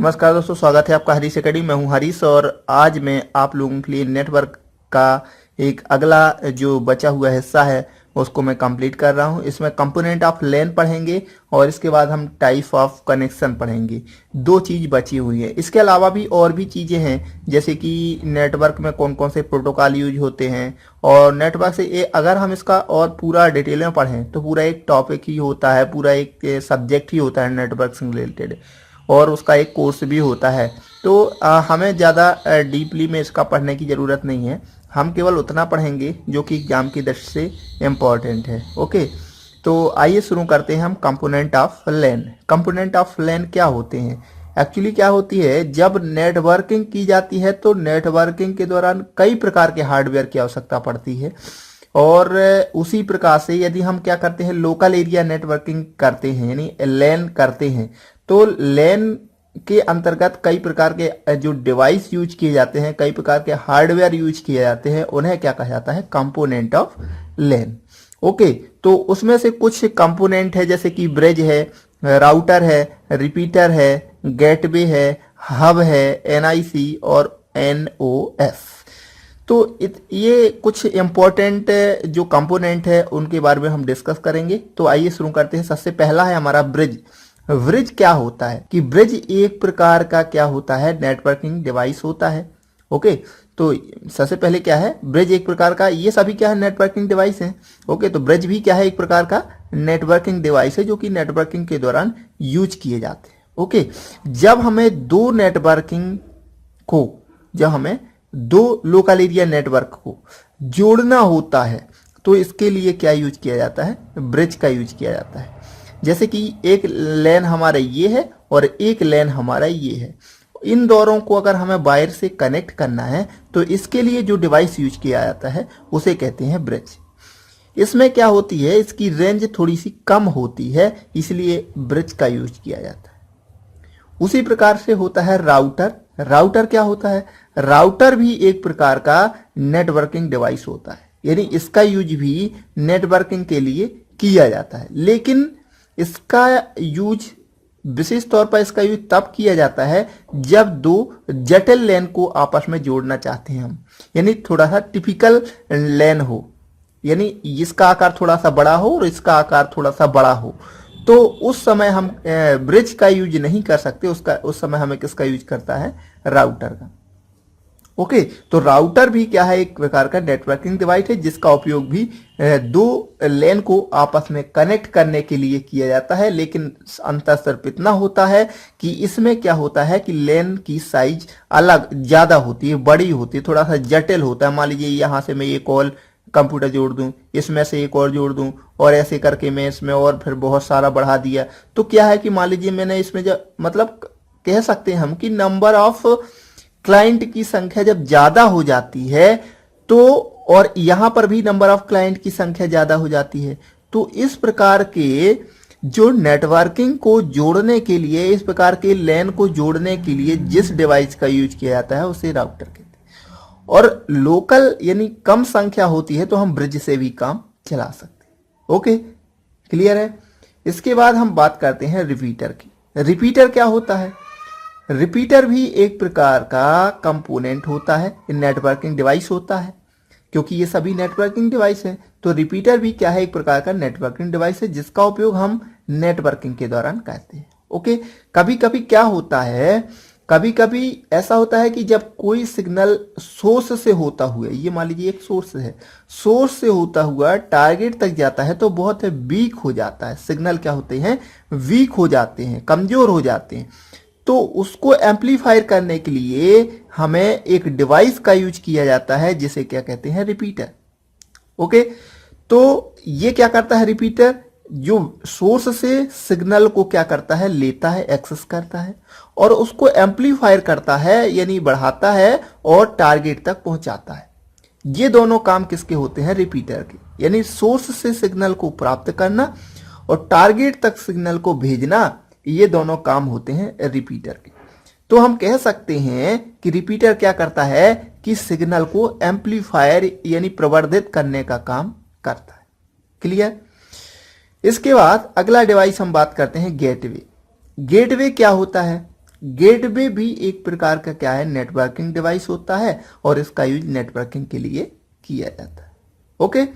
नमस्कार दोस्तों, स्वागत है आपका हरीश एकेडमी। मैं हूं हरीश और आज मैं आप लोगों के लिए नेटवर्क का एक अगला जो बचा हुआ हिस्सा है उसको मैं कंप्लीट कर रहा हूं। इसमें कंपोनेंट ऑफ लेन पढ़ेंगे और इसके बाद हम टाइप ऑफ कनेक्शन पढ़ेंगे। दो चीज बची हुई है। इसके अलावा भी और भी चीजें हैं, जैसे कि नेटवर्क में कौन कौन से प्रोटोकॉल यूज होते हैं और नेटवर्क से अगर हम इसका और पूरा डिटेल में पढ़ें तो पूरा एक टॉपिक ही होता है, पूरा एक सब्जेक्ट ही होता है नेटवर्क से रिलेटेड, और उसका एक कोर्स भी होता है। तो हमें ज़्यादा डीपली में इसका पढ़ने की ज़रूरत नहीं है। हम केवल उतना पढ़ेंगे जो कि एग्जाम की दृष्टि से इम्पॉर्टेंट है। ओके, तो आइए शुरू करते हैं हम component of LAN. Component of LAN क्या होते हैं? एक्चुअली क्या होती है, जब नेटवर्किंग की जाती है तो नेटवर्किंग के दौरान कई प्रकार के हार्डवेयर की आवश्यकता पड़ती है और उसी प्रकार से यदि हम क्या करते हैं, लोकल एरिया नेटवर्किंग करते हैं यानी लैन करते हैं, तो लैन के अंतर्गत कई प्रकार के जो डिवाइस यूज किए जाते हैं, कई प्रकार के हार्डवेयर यूज किए जाते हैं, उन्हें क्या कहा जाता है? Component of LAN. ओके, तो उसमें से कुछ कंपोनेंट है जैसे कि ब्रिज है, राउटर है, रिपीटर है, गेटवे है, हब है, एनआईसी और एनओएस। तो ये कुछ इंपॉर्टेंट जो कंपोनेंट है उनके बारे में हम डिस्कस करेंगे। तो आइए शुरू करते हैं। सबसे पहला है हमारा ब्रिज। ब्रिज क्या होता है कि ब्रिज एक प्रकार का क्या होता है? नेटवर्किंग डिवाइस होता है। ओके, तो सबसे पहले क्या है? ब्रिज एक प्रकार का, ये सभी क्या है? नेटवर्किंग डिवाइस है। ओके, तो ब्रिज भी क्या है? एक प्रकार का नेटवर्किंग डिवाइस है जो कि नेटवर्किंग के दौरान यूज किए जाते हैं। ओके, जब हमें दो लोकल एरिया नेटवर्क को जोड़ना होता है तो इसके लिए क्या यूज किया जाता है? ब्रिज का यूज किया जाता है। जैसे कि एक लैन हमारा ये है और एक लैन हमारा ये है, इन दोनों को अगर हमें वायर से कनेक्ट करना है तो इसके लिए जो डिवाइस यूज किया जाता है उसे कहते हैं ब्रिज। इसमें क्या होती है, इसकी रेंज थोड़ी सी कम होती है, इसलिए ब्रिज का यूज किया जाता है। उसी प्रकार से होता है राउटर। राउटर क्या होता है? राउटर भी एक प्रकार का नेटवर्किंग डिवाइस होता है, यानी इसका यूज भी नेटवर्किंग के लिए किया जाता है, लेकिन इसका यूज विशेष तौर पर इसका यूज तब किया जाता है जब दो जटिल लैन को आपस में जोड़ना चाहते हैं हम, यानी थोड़ा सा टिपिकल लैन हो, यानी इसका आकार थोड़ा सा बड़ा हो और इसका आकार थोड़ा सा बड़ा हो, तो उस समय हम ब्रिज का यूज नहीं कर सकते। उस समय हमें किसका यूज करता है? राउटर का। ओके, तो राउटर भी क्या है? एक प्रकार का नेटवर्किंग डिवाइस है जिसका उपयोग भी दो लेन को आपस में कनेक्ट करने के लिए किया जाता है, लेकिन अंतर सिर्फ इतना होता है कि इसमें क्या होता है कि लेन की साइज अलग ज्यादा होती है, बड़ी होती है, थोड़ा सा जटिल होता है। मान लीजिए यहां से मैं एक और कंप्यूटर जोड़ दूं, इसमें से एक और जोड़ दूं और ऐसे करके मैं इसमें और फिर बहुत सारा बढ़ा दिया, तो क्या है कि मान लीजिए मैंने इसमें जब मतलब कह सकते हैं हम कि नंबर ऑफ क्लाइंट की संख्या जब ज्यादा हो जाती है तो, और यहां पर भी नंबर ऑफ क्लाइंट की संख्या ज्यादा हो जाती है, तो इस प्रकार के जो नेटवर्किंग को जोड़ने के लिए, इस प्रकार के लैन को जोड़ने के लिए जिस डिवाइस का यूज किया जाता है उसे राउटर कहते हैं। और लोकल यानी कम संख्या होती है तो हम ब्रिज से भी काम चला सकते हैं। ओके, क्लियर है? इसके बाद हम बात करते हैं रिपीटर की। रिपीटर क्या होता है? रिपीटर भी एक प्रकार का कंपोनेंट होता है, नेटवर्किंग डिवाइस होता है, क्योंकि ये सभी नेटवर्किंग डिवाइस है। तो रिपीटर भी क्या है? एक प्रकार का नेटवर्किंग डिवाइस है जिसका उपयोग हम नेटवर्किंग के दौरान करते हैं। ओके, कभी कभी क्या होता है, कभी कभी ऐसा होता है कि जब कोई सिग्नल सोर्स से होता हुआ, ये मान लीजिए एक सोर्स है, सोर्स से होता हुआ टारगेट तक जाता है तो बहुत वीक हो जाता है। सिग्नल क्या होते हैं? वीक हो जाते हैं, कमजोर हो जाते हैं। तो उसको एम्पलीफायर करने के लिए हमें एक डिवाइस का यूज किया जाता है जिसे क्या कहते हैं? रिपीटर। ओके, तो ये क्या करता है? रिपीटर जो सोर्स से सिग्नल को क्या करता है? लेता है, एक्सेस करता है और उसको एम्पलीफायर करता है, यानी बढ़ाता है और टारगेट तक पहुंचाता है। ये दोनों काम किसके होते हैं? रिपीटर के। यानी सोर्स से सिग्नल को प्राप्त करना और टारगेट तक सिग्नल को भेजना, ये दोनों काम होते हैं रिपीटर के। तो हम कह सकते हैं कि रिपीटर क्या करता है कि सिग्नल को एम्पलीफायर यानी प्रवर्धित करने का काम करता है। क्लियर? इसके बाद अगला डिवाइस हम बात करते हैं गेटवे। गेटवे क्या होता है? गेटवे भी एक प्रकार का क्या है, नेटवर्किंग डिवाइस होता है और इसका यूज नेटवर्किंग के लिए किया जाता है। ओके,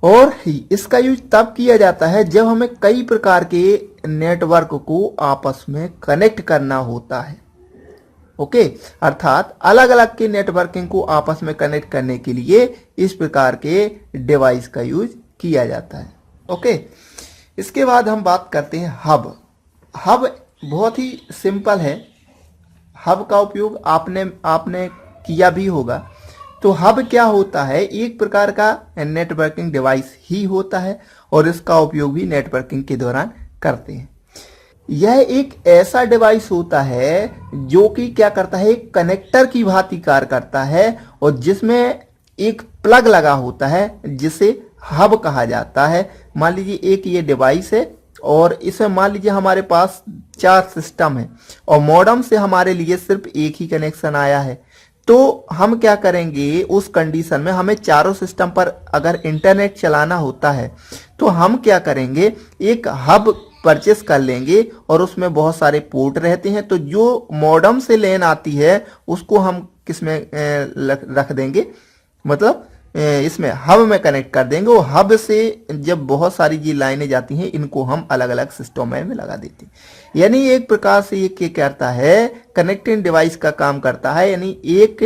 और इसका यूज तब किया जाता है जब हमें कई प्रकार के नेटवर्क को आपस में कनेक्ट करना होता है। ओके, अर्थात अलग अलग के नेटवर्किंग को आपस में कनेक्ट करने के लिए इस प्रकार के डिवाइस का यूज किया जाता है। ओके, इसके बाद हम बात करते हैं हब। हब बहुत ही सिंपल है। हब का उपयोग आपने किया भी होगा। तो हब क्या होता है, एक प्रकार का नेटवर्किंग डिवाइस ही होता है और इसका उपयोग भी नेटवर्किंग के दौरान करते हैं। यह एक ऐसा डिवाइस होता है जो कि क्या करता है, एक कनेक्टर की भांति कार्य करता है और जिसमें एक प्लग लगा होता है जिसे हब कहा जाता है। मान लीजिए एक ये डिवाइस है और इसमें मान लीजिए हमारे पास 4 सिस्टम है और मॉडेम से हमारे लिए सिर्फ एक ही कनेक्शन आया है। तो हम क्या करेंगे, उस कंडीशन में हमें चारों सिस्टम पर अगर इंटरनेट चलाना होता है तो हम क्या करेंगे, एक हब परचेस कर लेंगे और उसमें बहुत सारे पोर्ट रहते हैं। तो जो मॉडेम से लेन आती है उसको हम किसमें रख देंगे, मतलब इसमें हब में कनेक्ट कर देंगे। और हब से जब बहुत सारी ये लाइनें जाती हैं इनको हम अलग अलग सिस्टम में लगा देते हैं। यानी एक प्रकार से ये क्या करता है, कनेक्टिंग डिवाइस का काम करता है। यानी एक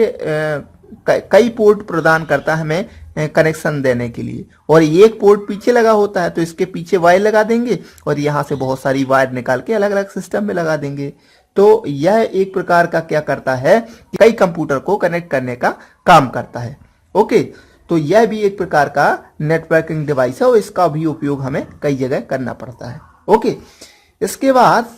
कई पोर्ट प्रदान करता है हमें कनेक्शन देने के लिए, और एक पोर्ट पीछे लगा होता है तो इसके पीछे वायर लगा देंगे और यहाँ से बहुत सारी वायर निकाल के अलग अलग सिस्टम में लगा देंगे। तो यह एक प्रकार का क्या करता है, कई कंप्यूटर को कनेक्ट करने का काम करता है। ओके, तो यह भी एक प्रकार का नेटवर्किंग डिवाइस है और इसका भी उपयोग हमें कई जगह करना पड़ता है। ओके, इसके बाद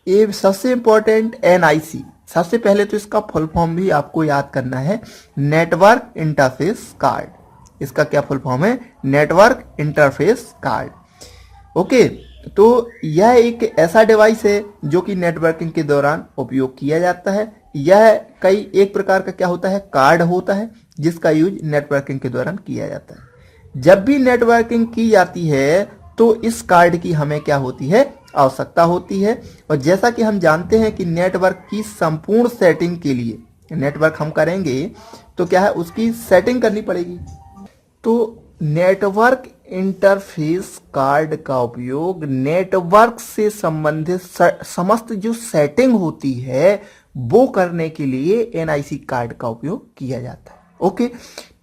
ये सबसे इंपॉर्टेंट NIC। सबसे पहले तो इसका फुल फॉर्म भी आपको याद करना है, नेटवर्क इंटरफेस कार्ड। इसका क्या फुल फॉर्म है, नेटवर्क इंटरफेस कार्ड। ओके, तो यह एक ऐसा डिवाइस है जो कि नेटवर्किंग के दौरान उपयोग किया जाता है। यह एक प्रकार का क्या होता है, कार्ड होता है जिसका यूज नेटवर्किंग के दौरान किया जाता है। जब भी नेटवर्किंग की जाती है तो इस कार्ड की हमें क्या होती है, आवश्यकता होती है। और जैसा कि हम जानते हैं कि नेटवर्क की संपूर्ण सेटिंग के लिए नेटवर्क हम करेंगे तो क्या है, उसकी सेटिंग करनी पड़ेगी। तो नेटवर्क इंटरफेस कार्ड का उपयोग नेटवर्क से संबंधित समस्त जो सेटिंग होती है वो करने के लिए NIC कार्ड का उपयोग किया जाता है। ओके,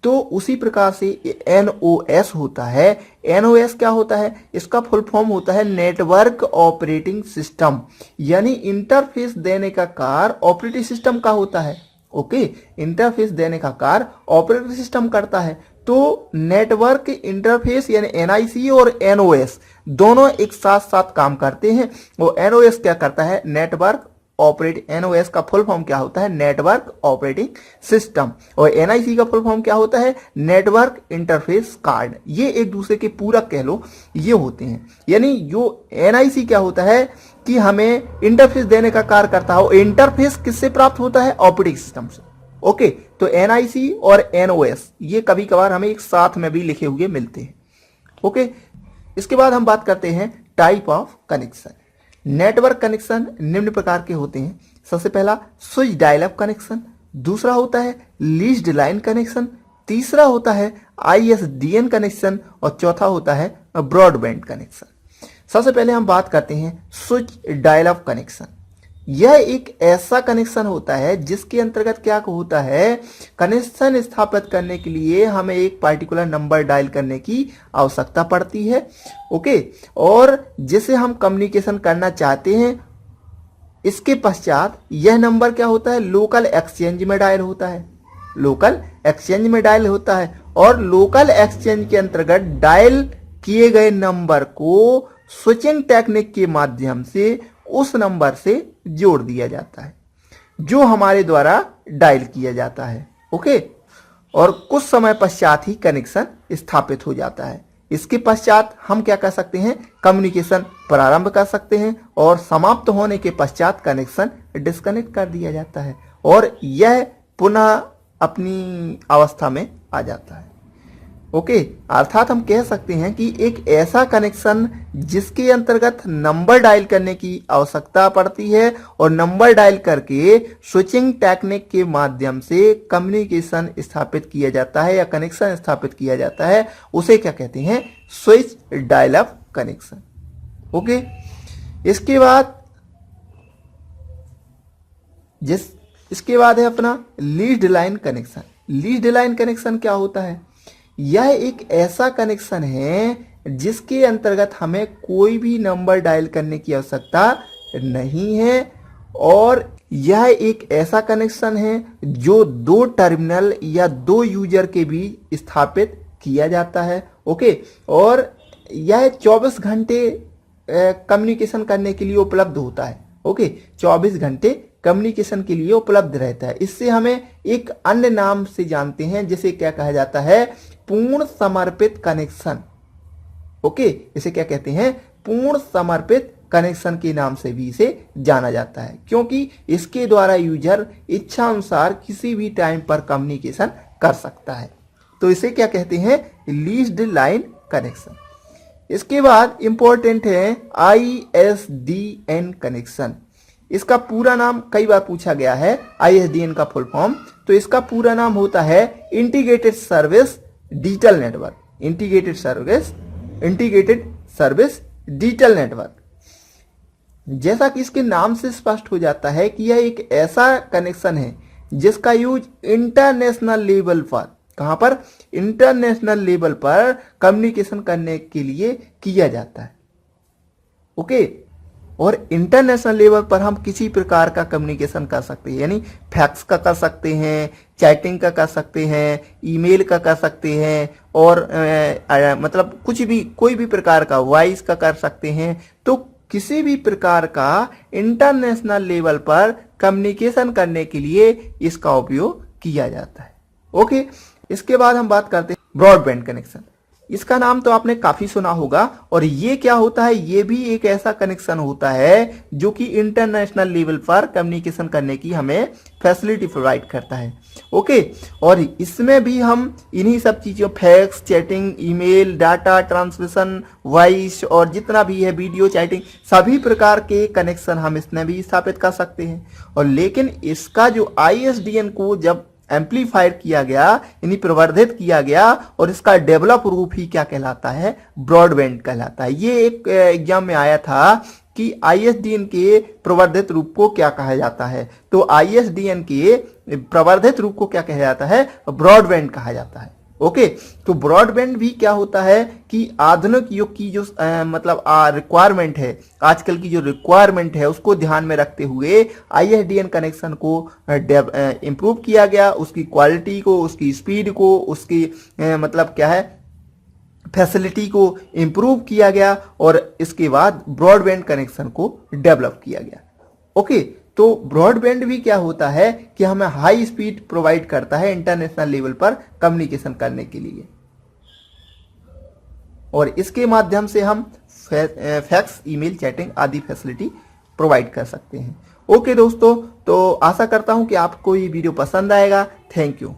तो उसी प्रकार से NOS होता है। NOS क्या होता है, इसका फुल फॉर्म होता है नेटवर्क ऑपरेटिंग सिस्टम। यानी इंटरफेस देने का कार्य ऑपरेटिंग सिस्टम का होता है। ओके, इंटरफेस देने का कार्य ऑपरेटिंग सिस्टम करता है। तो नेटवर्क इंटरफेस यानी NIC और NOS दोनों एक साथ साथ काम करते हैं। वो NOS क्या करता है, नेटवर्क NOS का फुल फॉर्म क्या होता है, नेटवर्क ऑपरेटिंग सिस्टम। और NIC का फुल फॉर्म क्या होता है, नेटवर्क इंटरफेस कार्ड। ये एक दूसरे के पूरक कह लो ये होते हैं। यानी जो NIC क्या होता है कि हमें इंटरफेस देने का कार्य करता है। इंटरफेस किससे प्राप्त होता है, ऑपरेटिंग सिस्टम से। ओके, तो NIC और NOS ये कभी कभार हमें एक साथ में भी लिखे हुए मिलते हैं। ओके, इसके बाद हम बात करते हैं type of connection. Network connection निम्न प्रकार के होते हैं। सबसे पहला स्विच डायल अप कनेक्शन, दूसरा होता है लीज्ड लाइन कनेक्शन, तीसरा होता है ISDN कनेक्शन और चौथा होता है ब्रॉडबैंड कनेक्शन। सबसे पहले हम बात करते हैं स्विच डायल अप कनेक्शन। यह एक ऐसा कनेक्शन होता है जिसके अंतर्गत क्या होता है, कनेक्शन स्थापित करने के लिए हमें एक पार्टिकुलर नंबर डायल करने की आवश्यकता पड़ती है। ओके, और जिसे हम कम्युनिकेशन करना चाहते हैं इसके पश्चात यह नंबर क्या होता है, लोकल एक्सचेंज में डायल होता है। लोकल एक्सचेंज में डायल होता है और लोकल एक्सचेंज के अंतर्गत डायल किए गए नंबर को स्विचिंग टेक्निक के माध्यम से उस नंबर से जोड़ दिया जाता है जो हमारे द्वारा डायल किया जाता है। ओके, और कुछ समय पश्चात ही कनेक्शन स्थापित हो जाता है। इसके पश्चात हम क्या कर सकते हैं, कम्युनिकेशन प्रारंभ कर सकते हैं और समाप्त होने के पश्चात कनेक्शन डिस्कनेक्ट कर दिया जाता है और यह पुनः अपनी अवस्था में आ जाता है। ओके, अर्थात हम कह सकते हैं कि एक ऐसा कनेक्शन जिसके अंतर्गत नंबर डायल करने की आवश्यकता पड़ती है और नंबर डायल करके स्विचिंग टेक्निक के माध्यम से कम्युनिकेशन स्थापित किया जाता है या कनेक्शन स्थापित किया जाता है, उसे क्या कहते हैं? Switch dial up connection. Okay, इसके बाद है अपना lead line connection. Lead line connection क्या होता है? यह एक ऐसा कनेक्शन है जिसके अंतर्गत हमें कोई भी नंबर डायल करने की आवश्यकता नहीं है और यह एक ऐसा कनेक्शन है जो दो टर्मिनल या दो यूजर के बीच स्थापित किया जाता है। ओके, और यह 24 घंटे कम्युनिकेशन करने के लिए उपलब्ध होता है। ओके, 24 घंटे कम्युनिकेशन के लिए उपलब्ध रहता है। इससे हमें एक अन्य नाम से जानते हैं जिसे क्या कहा जाता है? पूर्ण समर्पित कनेक्शन। ओके, इसे क्या कहते हैं? पूर्ण समर्पित कनेक्शन के नाम से भी इसे जाना जाता है, क्योंकि इसके द्वारा यूजर इच्छा अनुसार किसी भी टाइम पर कम्युनिकेशन कर सकता है। तो इसे क्या कहते हैं? Lead line connection. इसके बाद इंपॉर्टेंट है ISDN कनेक्शन। इसका पूरा नाम कई बार पूछा गया है, ISDN का फुल फॉर्म। तो इसका पूरा नाम होता है integrated service digital network. Integrated service digital network. जैसा कि इसके नाम से स्पष्ट हो जाता है कि यह एक ऐसा कनेक्शन है जिसका यूज इंटरनेशनल लेवल पर, कहां पर? इंटरनेशनल लेवल पर कम्युनिकेशन करने के लिए किया जाता है। ओके, और इंटरनेशनल लेवल पर हम किसी प्रकार का कम्युनिकेशन कर सकते हैं, यानी फैक्स का कर सकते हैं, चैटिंग का कर सकते हैं, ईमेल का कर सकते हैं और मतलब कुछ भी, कोई भी प्रकार का वॉइस का कर सकते हैं। तो किसी भी प्रकार का इंटरनेशनल लेवल पर कम्युनिकेशन करने के लिए इसका उपयोग किया जाता है। ओके, इसके बाद हम बात करते हैं ब्रॉडबैंड कनेक्शन। इसका नाम तो आपने काफी सुना होगा और ये क्या होता है? ये भी एक ऐसा कनेक्शन होता है जो कि इंटरनेशनल लेवल पर कम्युनिकेशन करने की हमें फैसिलिटी प्रोवाइड करता है। ओके, और इसमें भी हम इन्हीं सब चीजों, fax, chatting, email, data transmission, voice और जितना भी है वीडियो चैटिंग, सभी प्रकार के कनेक्शन हम इसमें भी स्थापित कर सकते हैं। और लेकिन इसका जो ISDN को जब एम्पलीफायर किया गया, यानी प्रवर्धित किया गया, और इसका डेवलप रूप ही क्या कहलाता है? ब्रॉडबैंड कहलाता है। ये एक एग्जाम में आया था कि ISDN के प्रवर्धित रूप को क्या कहा जाता है? तो ISDN के प्रवर्धित रूप को क्या कहा जाता है? ब्रॉडबैंड कहा जाता है। ओके, तो ब्रॉडबैंड भी क्या होता है कि आधुनिक युग की जो मतलब रिक्वायरमेंट है, आजकल की जो रिक्वायरमेंट है, उसको ध्यान में रखते हुए ISDN कनेक्शन को इम्प्रूव किया गया, उसकी क्वालिटी को, उसकी स्पीड को, उसकी मतलब क्या है, फैसिलिटी को इम्प्रूव किया गया और इसके बाद ब्रॉडबैंड कनेक्शन को डेवलप किया गया। ओके, तो ब्रॉडबैंड भी क्या होता है कि हमें हाई स्पीड प्रोवाइड करता है इंटरनेशनल लेवल पर कम्युनिकेशन करने के लिए, और इसके माध्यम से हम फैक्स, ईमेल, चैटिंग आदि फैसिलिटी प्रोवाइड कर सकते हैं। ओके दोस्तों, तो आशा करता हूं कि आपको ये वीडियो पसंद आएगा। Thank you.